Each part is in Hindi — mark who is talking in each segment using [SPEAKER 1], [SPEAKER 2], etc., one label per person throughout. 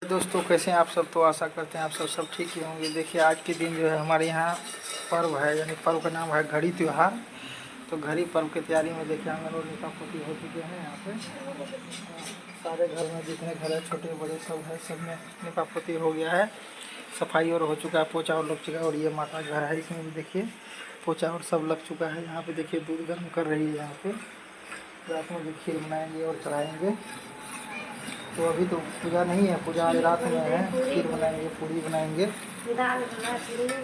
[SPEAKER 1] दोस्तों कैसे हैं आप सब। तो आशा करते हैं आप सब ठीक ही होंगे। देखिए आज के दिन जो है हमारे यहाँ पर्व है, यानी पर्व का नाम है घड़ी त्यौहार। तो घड़ी पर्व की तैयारी में देखिए आंगन और लिपापोती हो चुके हैं। यहाँ पे सारे घर में जितने घर है छोटे बड़े सब है, सब में लिपापोती हो गया है, सफाई और हो चुका है, पोछा और लग चुका है। और ये माता घर है, इसमें भी देखिए पोछा और सब लग चुका है। यहाँ पे देखिए दूध गर्म कर रही है। यहाँ पे रात में भी खीर बनाएंगे और चढ़ाएंगे। तो अभी तो पूजा नहीं है, पूजा आज रात में है। खीर बनाएंगे, पूड़ी बनाएंगे,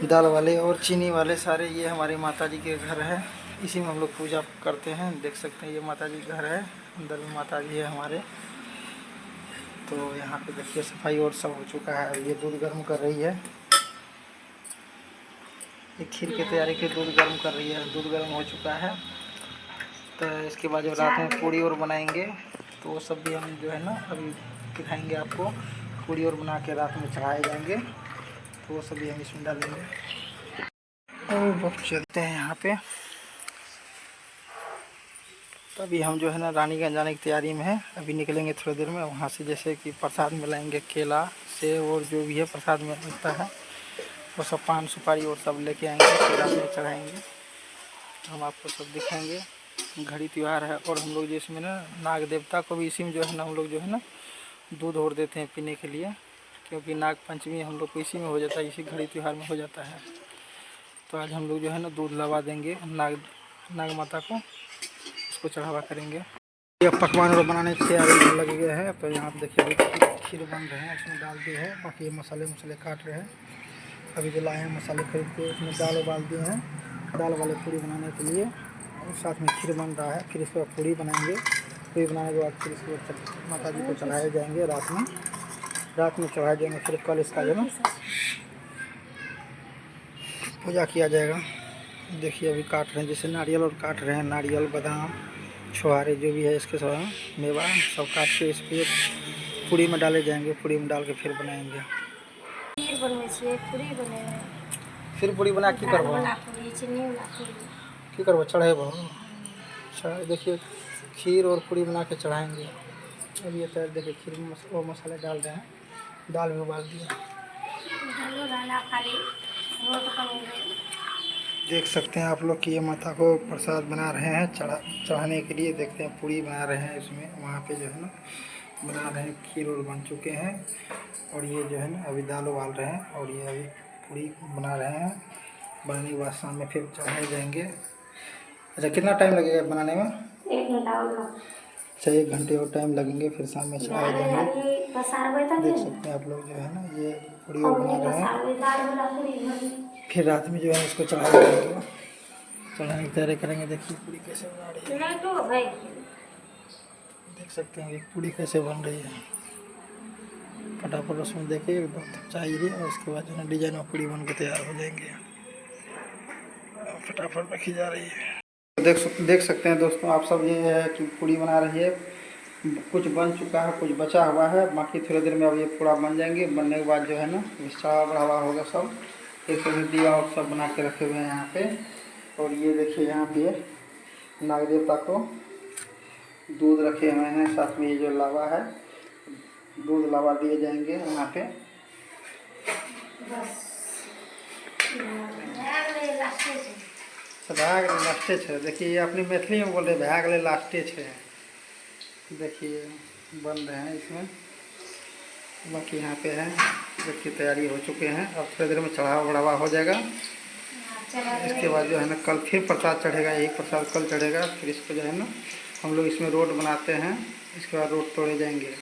[SPEAKER 1] दाल वाले और चीनी वाले सारे। ये हमारी माता जी के घर है, इसी में हम लोग पूजा करते हैं। देख सकते हैं ये माता जी घर है, अंदर में माता जी है हमारे। तो यहाँ पे देखिए सफाई और सब हो चुका है। ये दूध गर्म कर रही है, ये खीर की तैयारी के दूध गर्म कर रही है। दूध गर्म हो चुका है। तो इसके बाद जो रात में पूड़ी और बनाएंगे, तो वो सब भी हम जो है ना अभी दिखाएंगे आपको। पूड़ी और बना के रात में चढ़ाए जाएंगे, तो वो सभी हम इसमें डालेंगे। और अब चलते हैं यहाँ पे। तो अभी हम जो है ना रानीगंज जाने की तैयारी में है। अभी निकलेंगे थोड़ी देर में। वहाँ से जैसे कि प्रसाद मिलाएंगे, केला सेब और जो भी है प्रसाद में मिलता है वो सब, पान सुपारी और सब लेके आएंगे, फिर रात में चढ़ाएँगे। हम आपको सब दिखाएंगे। घड़ी त्यौहार है और हम लोग जो इसमें ना नाग देवता को भी इसी में जो है ना हम लोग जो है ना दूध और देते हैं पीने के लिए, क्योंकि नाग पंचमी हम लोग को इसी में हो जाता है, इसी घड़ी त्यौहार में हो जाता है। तो आज हम लोग जो है ना दूध लगा देंगे नाग माता को, उसको चढ़ावा करेंगे। ये पकवान और बनाने की तैयारी में लगे गए हैं। तो यहाँ पर देखिए अभी खीर बन रहे हैं, उसमें डाल दिए हैं। बाकी मसाले काट रहे हैं। अभी जो लाए हैं मसाले खरीद के, उसमें दाल उबाल दिए हैं, दाल वाले पूड़ी बनाने के लिए। और साथ में खीर बन रहा है। फिर इसके बाद पूड़ी बनाएंगे। पूड़ी बनाने के बाद फिर इसके बाद माता जी को चढ़ाए जाएंगे। रात में चढ़ाए जाएंगे। फिर कल इसका जो ना पूजा किया जाएगा। देखिए अभी काट रहे हैं, जैसे नारियल और काट रहे हैं, नारियल बादाम छुहारे जो भी है इसके साथ मेवा सब काट के इस पर पूड़ी में डाले जाएंगे। पूड़ी में डाल के फिर बनाएंगे। फिर पूड़ी बना की करबो चढ़ेबो। देखिए खीर और पूड़ी बना के चढ़ाएंगे। अब ये तैयार देखिए खीर में वो मसाले डाल रहे हैं, दाल भी उबाल दिया। देख सकते हैं आप लोग कि ये माता को प्रसाद बना रहे हैं चढ़ाने के लिए। देखते हैं पूड़ी बना रहे हैं इसमें, वहाँ पे जो है ना बना रहे हैं। खीर और बन चुके हैं और ये जो है ना अभी दाल उबाल रहे हैं और ये अभी पूड़ी बना रहे हैं। बनाने के बाद शाम में फिर चढ़ाए जाएंगे। अच्छा कितना टाइम लगेगा बनाने में? 1 घंटा और। अच्छा 1 घंटे और टाइम लगेंगे, फिर शाम में चढ़ाए जाएंगे। देख सकते हैं आप लोग जो है ना ये पूड़ी और बना रहे हैं। फिर रात में जो है इसको चढ़ाए जाएंगे, चढ़ाने की तैयारी करेंगे। देखिए पूड़ी कैसे बना रही है, देख सकते हैं पूड़ी कैसे बन रही है। फटाफट उसमें देखिए एकदम चाहिए और उसके बाद जो है डिजाइन में पूड़ी बन के तैयार हो जाएंगे। फटाफट रखी जा रही है। देख सकते हैं दोस्तों आप सब, ये है कि पूड़ी बना रही है। कुछ बन चुका है, कुछ बचा हुआ है, बाकी थोड़ी देर में अब ये पूरा बन जाएंगे। बनने के बाद जो है ना चढ़ावा बढ़ावा होगा सब। एक दिया और सब बना के रखे हुए हैं यहाँ पे। और ये देखिए यहाँ पे नाग देवता को दूध रखे हुए हैं, साथ में ये जो लावा है दूध लावा दिए जाएंगे यहाँ पे। भाग लास्टे है। देखिए ये अपनी मैथिली में बोल रहे भाग ले लास्टे है। देखिए बन रहे हैं इसमें, बाकी यहाँ पे है। देखिए तैयारी हो चुके हैं। अब थोड़ी देर में चढ़ावा बढ़ावा हो जाएगा। इसके बाद जो है ना कल फिर प्रसाद चढ़ेगा, यही प्रसाद कल चढ़ेगा। फिर इसको जो है ना हम लोग इसमें रोड बनाते हैं, इसके बाद रोड तोड़े जाएंगे।